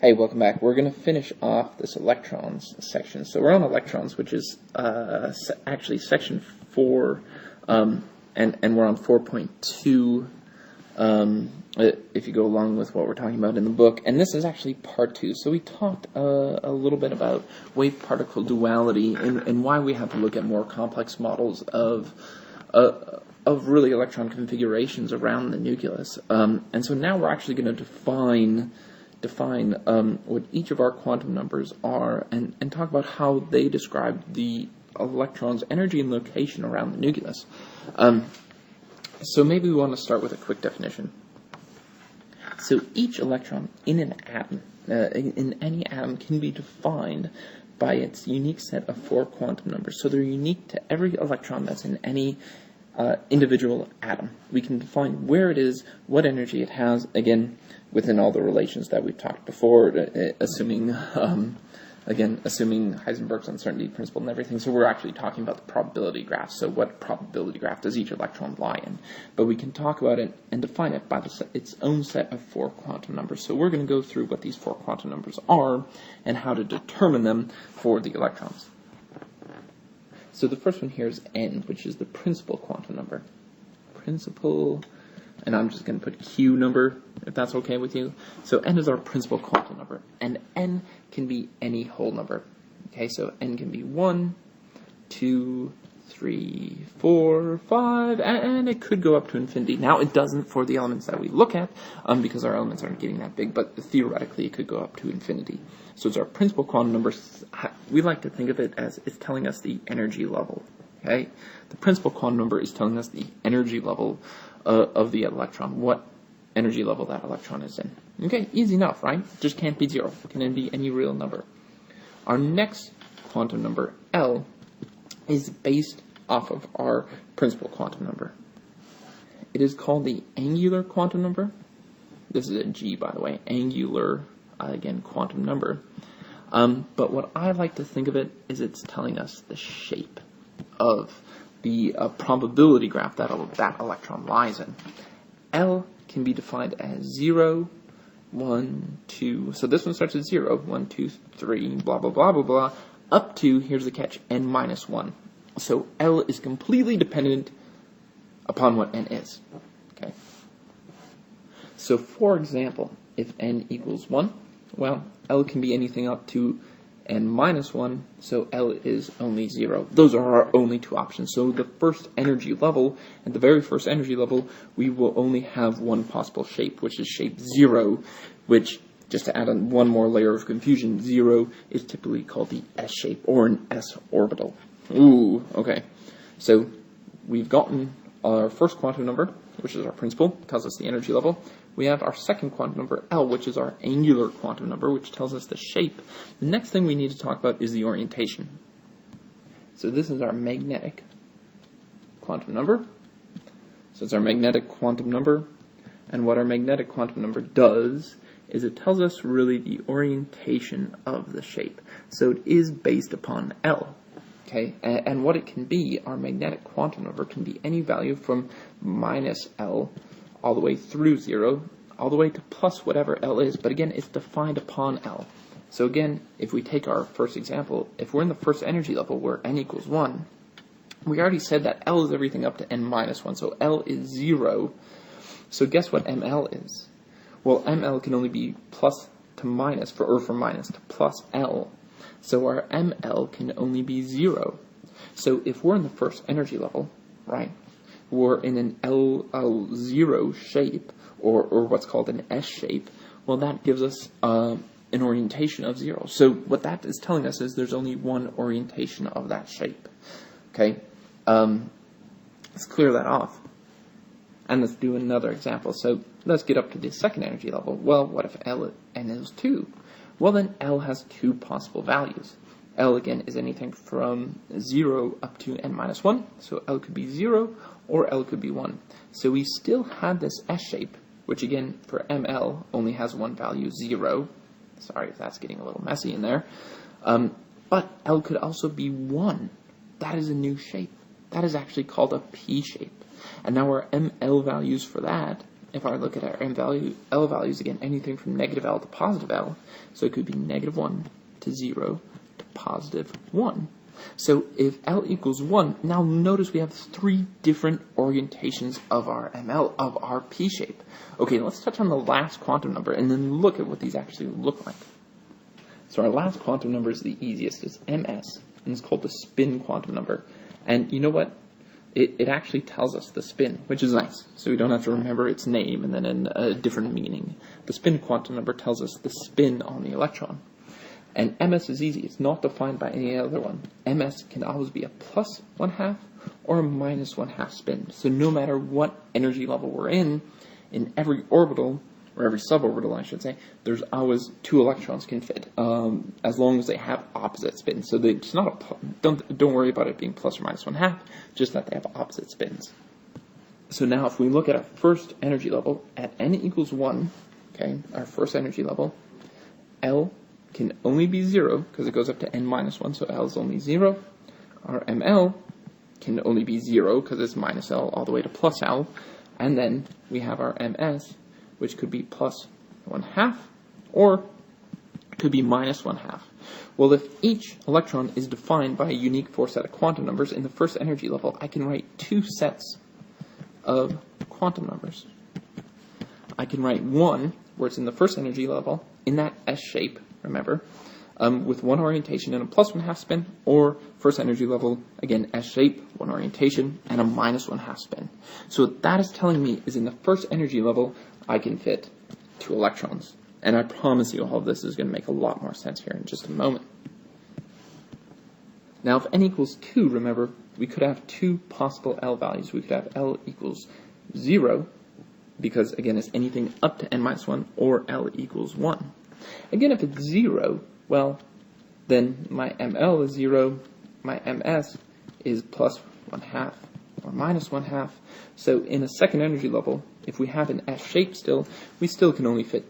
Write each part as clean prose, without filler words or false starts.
Hey, welcome back. We're going to finish off this electrons section. So we're on electrons, which is actually section 4, and we're on 4.2, if you go along with what we're talking about in the book. And this is actually part 2. So we talked a little bit about wave-particle duality and why we have to look at more complex models of really electron configurations around the nucleus. And so now we're actually going to define what each of our quantum numbers are and talk about how they describe the electron's energy and location around the nucleus. So maybe we want to start with a quick definition. So each electron in an atom, in any atom, can be defined by its unique set of 4 quantum numbers. So they're unique to every electron that's in any individual atom. We can define where it is, what energy it has, again, within all the relations that we've talked before, assuming Heisenberg's uncertainty principle and everything. So we're actually talking about the probability graph. So what probability graph does each electron lie in? But we can talk about it and define it by its own set of 4 quantum numbers. So we're going to go through what these 4 quantum numbers are and how to determine them for the electrons. So the first one here is n, which is the principal quantum number. Principal, and I'm just going to put Q number, if that's okay with you. So n is our principal quantum number, and n can be any whole number. Okay, so n can be 1, 2, 3, 4, 5, and it could go up to infinity. Now, it doesn't for the elements that we look at, because our elements aren't getting that big, but theoretically it could go up to infinity. So it's our principal quantum number. We like to think of it as it's telling us the energy level. Okay, the principal quantum number is telling us the energy level of the electron, what energy level that electron is in. Okay, easy enough, right? Just can't be 0. Can it be any real number? Our next quantum number, L, is based off of our principal quantum number. It is called the angular quantum number. This is a G, by the way, angular, again, quantum number. But what I like to think of it is it's telling us the shape of the probability graph that electron lies in. L can be defined as 0, 1, 2. So this one starts at 0, 1, 2, 3, blah, blah, blah, blah, blah, up to, here's the catch, n minus 1. So L is completely dependent upon what n is. Okay. So for example, if n equals 1, well, L can be anything up to n minus 1, so L is only 0. Those are our only 2 options. So the first energy level, at the very first energy level, we will only have one possible shape, which is shape 0, which, just to add on one more layer of confusion, 0 is typically called the S shape, or an S orbital. Ooh, okay. So we've gotten our first quantum number, which is our principal, tells us the energy level. We have our second quantum number, L, which is our angular quantum number, which tells us the shape. The next thing we need to talk about is the orientation. So this is our magnetic quantum number. So it's our magnetic quantum number. And what our magnetic quantum number does is it tells us really the orientation of the shape. So it is based upon L. Okay, and what it can be, our magnetic quantum number can be any value from minus L all the way through 0, all the way to plus whatever L is. But again, it's defined upon L. So again, if we take our first example, if we're in the first energy level where n equals 1, we already said that L is everything up to n minus 1. So L is 0. So guess what ML is? Well, ML can only be plus to minus, from minus to plus L. So our ML can only be 0. So if we're in the first energy level, right, we're in an L0 shape, or what's called an S shape, well, that gives us an orientation of 0. So what that is telling us is there's only one orientation of that shape. Okay, let's clear that off. And let's do another example. So let's get up to the second energy level. Well, what if n is 2? Well, then L has 2 possible values. L, again, is anything from 0 up to n minus 1. So L could be 0 or L could be 1. So we still have this S shape, which, again, for ML only has one value, 0. Sorry if that's getting a little messy in there. But L could also be 1. That is a new shape. That is actually called a P shape. And now our ML values for that if I look at our L values, again, anything from negative L to positive L, so it could be negative 1 to 0 to positive 1. So if L equals 1, now notice we have 3 different orientations of our ML, of our P shape. Okay, let's touch on the last quantum number and then look at what these actually look like. So our last quantum number is the easiest. It's MS, and it's called the spin quantum number. And you know what? It actually tells us the spin, which is nice. So we don't have to remember its name and then in a different meaning. The spin quantum number tells us the spin on the electron. And MS is easy. It's not defined by any other one. MS can always be a plus 1/2 or a minus 1/2 spin. So no matter what energy level we're in every orbital, or every suborbital, I should say, there's always 2 electrons can fit, as long as they have opposite spins. So it's not don't worry about it being plus or minus 1/2, just that they have opposite spins. So now if we look at our first energy level at n equals 1, okay, our first energy level, L can only be 0 because it goes up to n minus 1, so L is only 0. Our ML can only be 0 because it's minus L all the way to plus L. And then we have our MS, which could be plus 1/2 or could be minus 1/2. Well, if each electron is defined by a unique 4 set of quantum numbers in the first energy level, I can write 2 sets of quantum numbers. I can write one where it's in the first energy level in that S shape, remember, with one orientation and a plus 1/2 spin, or first energy level, again, S shape, one orientation, and a minus 1/2 spin. So what that is telling me is in the first energy level, I can fit 2 electrons. And I promise you all of this is going to make a lot more sense here in just a moment. Now, if n equals 2, remember, we could have 2 possible L values. We could have L equals 0, because, again, it's anything up to n minus 1, or L equals 1. Again, if it's 0, well, then my ML is 0, my MS is plus 1/2 or minus 1/2. So in a second energy level, if we have an S shape still, we still can only fit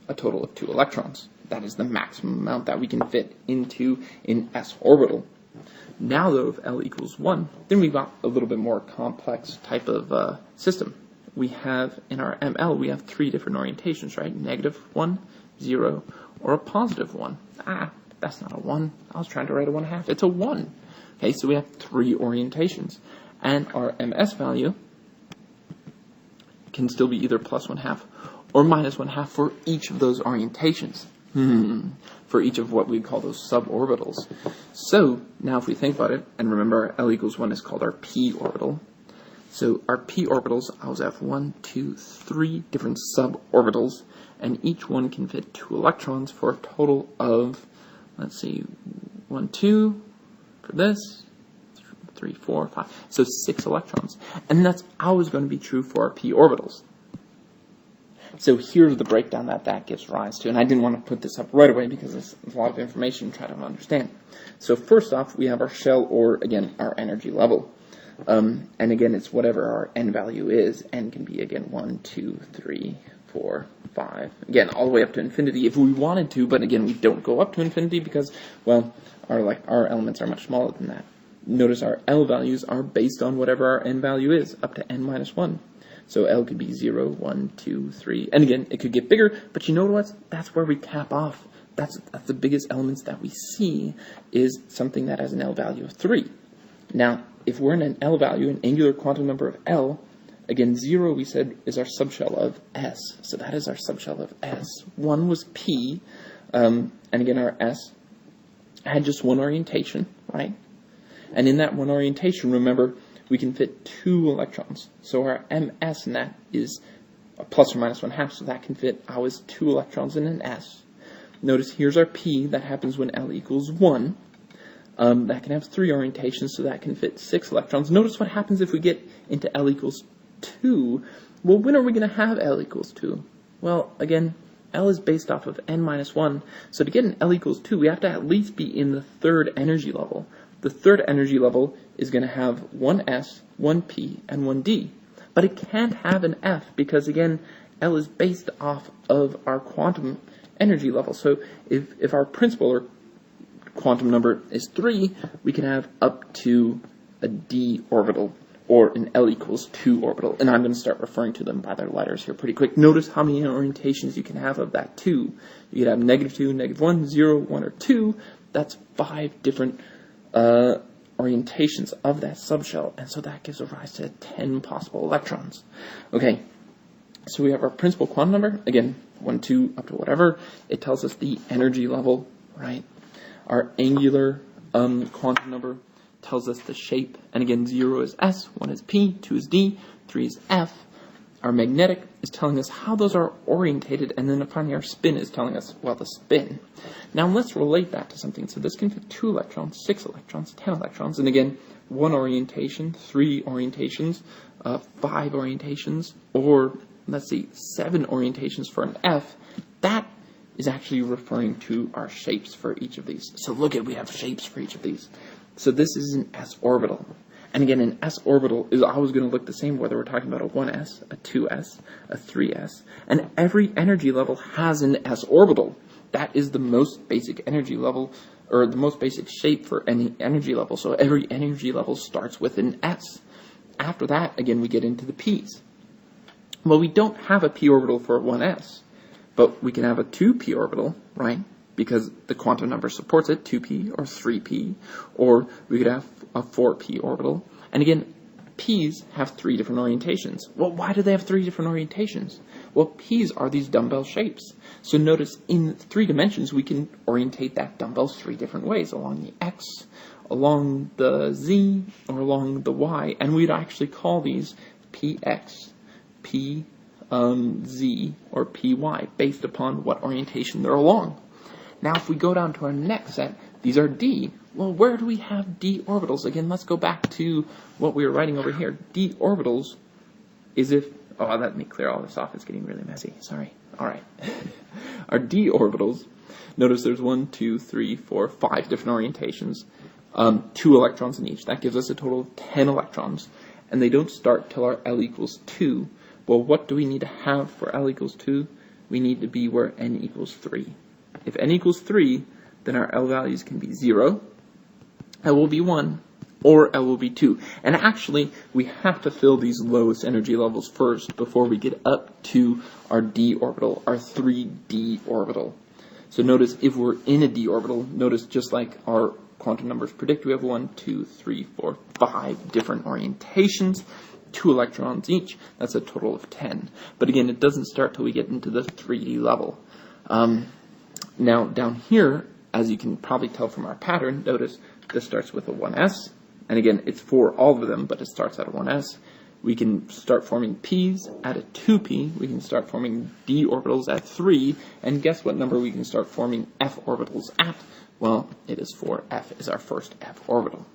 a total of 2 electrons. That is the maximum amount that we can fit into an S orbital. Now, though, if L equals 1, then we've got a little bit more complex type of system. We have, in our ML, we have 3 different orientations, right? Negative 1, 0, or a positive 1. That's not a 1. I was trying to write a 1/2. It's a 1. Okay, so we have 3 orientations. And our MS value can still be either plus 1/2 or minus 1/2 for each of those orientations. For each of what we call those suborbitals. So, now if we think about it, and remember our L equals 1 is called our p orbital. So our p orbitals always have 1, 2, 3 different suborbitals, and each one can fit 2 electrons for a total of, let's see, 1, 2 for this, 3, 4, 5, so 6 electrons. And that's always going to be true for our p orbitals. So here's the breakdown that gives rise to, and I didn't want to put this up right away because it's a lot of information to try to understand. So first off, we have our shell, or again, our energy level. And again, it's whatever our n value is. N can be, again, 1, 2, 3, 4, 5. Again, all the way up to infinity if we wanted to, but again, we don't go up to infinity because, well, our elements are much smaller than that. Notice our L values are based on whatever our n value is, up to n minus 1. So L could be 0, 1, 2, 3. And again, it could get bigger, but you know what? That's where we cap off. That's the biggest elements that we see is something that has an L value of 3. Now, if we're in an L value, an angular quantum number of L, again, 0 we said is our subshell of S. So that is our subshell of S. 1 was P, and again, our S had just one orientation, right? And in that one orientation, remember, we can fit 2 electrons. So our MS in that is a plus or minus 1/2, so that can fit always 2 electrons in an S. Notice here's our P, that happens when L equals 1. That can have 3 orientations, so that can fit 6 electrons. Notice what happens if we get into L equals 2. Well, when are we going to have L equals 2? Well, again, L is based off of n minus 1. So to get an L equals 2, we have to at least be in the 3rd energy level. The 3rd energy level is going to have 1 S, 1 P, and 1 D. But it can't have an F because, again, L is based off of our quantum energy level. So if our principal or quantum number is 3, we can have up to a D orbital, or an L equals 2 orbital. And I'm going to start referring to them by their letters here pretty quick. Notice how many orientations you can have of that 2. You could have -2, -1, 0, 1, or 2. That's 5 different orientations of that subshell. And so that gives rise to 10 possible electrons. Okay, so we have our principal quantum number. Again, 1, 2, up to whatever. It tells us the energy level, right? Our angular quantum number tells us the shape, and again, 0 is S, 1 is P, 2 is D, 3 is F. Our magnetic is telling us how those are orientated, and then finally our spin is telling us, well, the spin. Now let's relate that to something. So this can fit 2 electrons, 6 electrons, 10 electrons, and again, 1 orientation, 3 orientations, 5 orientations, or let's see, 7 orientations for an F. That is actually referring to our shapes for each of these. So look at, we have shapes for each of these. So this is an s orbital. And again, an s orbital is always going to look the same whether we're talking about a 1s, a 2s, a 3s. And every energy level has an s orbital. That is the most basic energy level, or the most basic shape for any energy level. So every energy level starts with an s. After that, again, we get into the p's. Well, we don't have a p orbital for a 1s, but we can have a 2p orbital, right? Because the quantum number supports it, 2p or 3p, or we could have a 4p orbital. And again, p's have 3 different orientations. Well, why do they have 3 different orientations? Well, p's are these dumbbell shapes. So notice in 3 dimensions, we can orientate that dumbbell 3 different ways, along the x, along the z, or along the y, and we'd actually call these px, p, z, or py, based upon what orientation they're along. Now, if we go down to our next set, these are d. Well, where do we have d orbitals? Again, let's go back to what we were writing over here. D orbitals is if... Oh, let me clear all this off. It's getting really messy. Sorry. All right. Our d orbitals, notice there's 1, 2, 3, 4, 5 different orientations, 2 electrons in each. That gives us a total of 10 electrons, and they don't start till our L equals 2. Well, what do we need to have for L equals 2? We need to be where n equals 3. If n equals 3, then our L values can be 0, L will be 1, or L will be 2. And actually, we have to fill these lowest energy levels first before we get up to our d orbital, our 3d orbital. So notice if we're in a d orbital, notice just like our quantum numbers predict, we have 1, 2, 3, 4, 5 different orientations, 2 electrons each. That's a total of 10. But again, it doesn't start till we get into the 3D level. Now, down here, as you can probably tell from our pattern, notice this starts with a 1s. And again, it's for all of them, but it starts at a 1s. We can start forming p's at a 2p. We can start forming d orbitals at 3. And guess what number we can start forming f orbitals at? Well, it is 4. F is our first f orbital.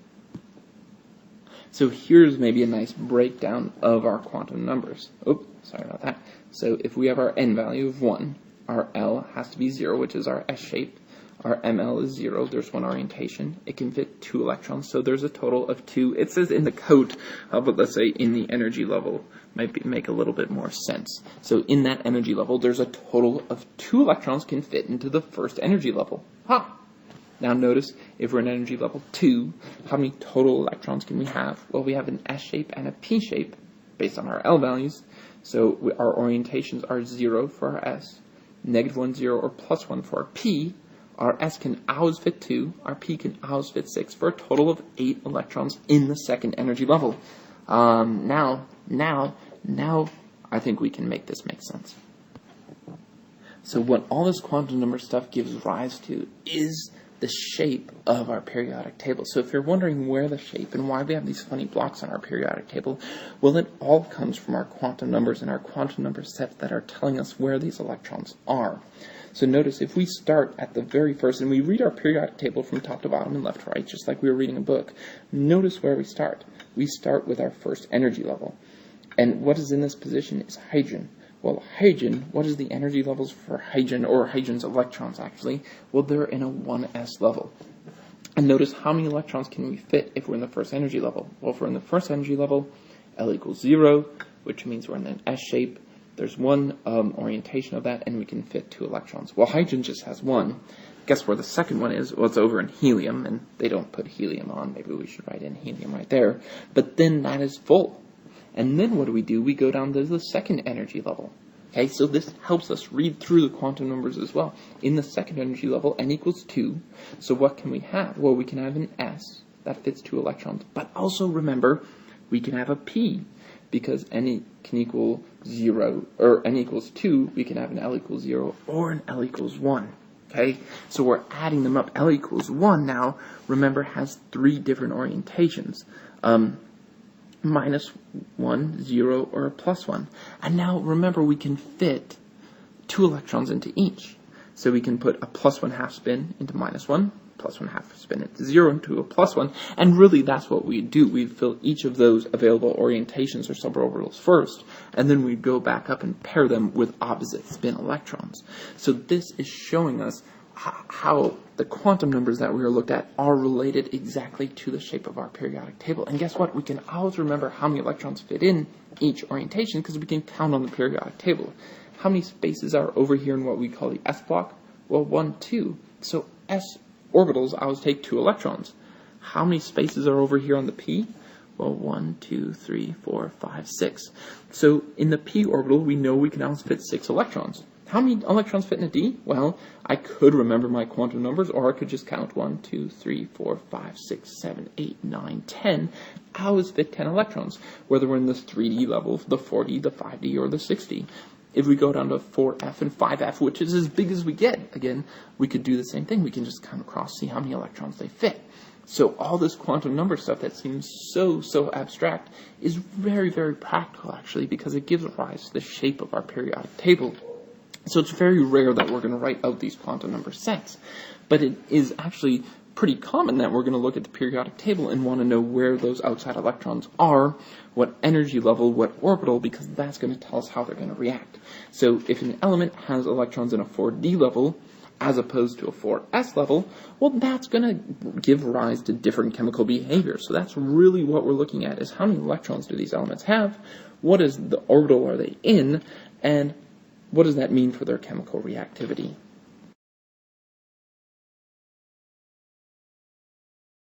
So here's maybe a nice breakdown of our quantum numbers. Oops, sorry about that. So if we have our n value of 1, our L has to be 0, which is our S shape. Our ML is 0. There's 1 orientation. It can fit 2 electrons, so there's a total of 2. It says in the code, but let's say in the energy level might make a little bit more sense. So in that energy level, there's a total of 2 electrons can fit into the first energy level. Now notice, if we're in energy level 2, how many total electrons can we have? Well, we have an S shape and a P shape based on our L values. So our orientations are 0 for our S, -1, 0, or +1 for our P. Our S can always fit 2. Our P can always fit 6 for a total of 8 electrons in the second energy level. Now, I think we can make this make sense. So what all this quantum number stuff gives rise to is the shape of our periodic table. So if you're wondering where the shape and why we have these funny blocks on our periodic table, well, it all comes from our quantum numbers and our quantum number sets that are telling us where these electrons are. So notice if we start at the very first, and we read our periodic table from top to bottom and left to right, just like we were reading a book, notice where we start. We start with our first energy level. And what is in this position is hydrogen. Well, hydrogen, what is the energy levels for hydrogen, or hydrogen's electrons actually? Well, they're in a 1s level. And notice how many electrons can we fit if we're in the first energy level? Well, if we're in the first energy level, L equals 0, which means we're in an S shape. There's one orientation of that, and we can fit 2 electrons. Well, hydrogen just has 1. Guess where the second one is? Well, it's over in helium, and they don't put helium on. Maybe we should write in helium right there. But then that is full. And then what do? We go down to the second energy level. Okay, so this helps us read through the quantum numbers as well. In the second energy level, n equals 2. So what can we have? Well, we can have an s that fits 2 electrons. But also remember, we can have a p, because n can equal 0, or n equals 2, we can have an L equals 0 or an L equals 1. Okay, so we're adding them up. L equals 1 now, remember, has 3 different orientations. Minus 1, 0, or a plus 1. And now remember, we can fit 2 electrons into each. So we can put a plus 1 half spin into minus 1, plus 1 half spin into 0, into a plus 1. And really, that's what we do. We fill each of those available orientations or suborbitals first, and then we go back up and pair them with opposite spin electrons. So this is showing us how the quantum numbers that we were looked at are related exactly to the shape of our periodic table. And guess what? We can always remember how many electrons fit in each orientation because we can count on the periodic table. How many spaces are over here in what we call the s block? Well, 1, 2. So s orbitals always take 2 electrons. How many spaces are over here on the p? Well, 1, 2, 3, 4, 5, 6. So in the p orbital, we know we can always fit 6 electrons. How many electrons fit in a d? Well, I could remember my quantum numbers, or I could just count 1, 2, 3, 4, 5, 6, 7, 8, 9, 10. I always fit 10 electrons, whether we're in the 3D level, the 4D, the 5D, or the 6D. If we go down to 4F and 5F, which is as big as we get, again, we could do the same thing. We can just count across, see how many electrons they fit. So all this quantum number stuff that seems so abstract is very, very practical, actually, because it gives rise to the shape of our periodic table. So it's very rare that we're going to write out these quantum number sets. But it is actually pretty common that we're going to look at the periodic table and want to know where those outside electrons are, what energy level, what orbital, because that's going to tell us how they're going to react. So if an element has electrons in a 4D level as opposed to a 4S level, well, that's going to give rise to different chemical behavior. So that's really what we're looking at, is how many electrons do these elements have, what is the orbital are they in, and what does that mean for their chemical reactivity?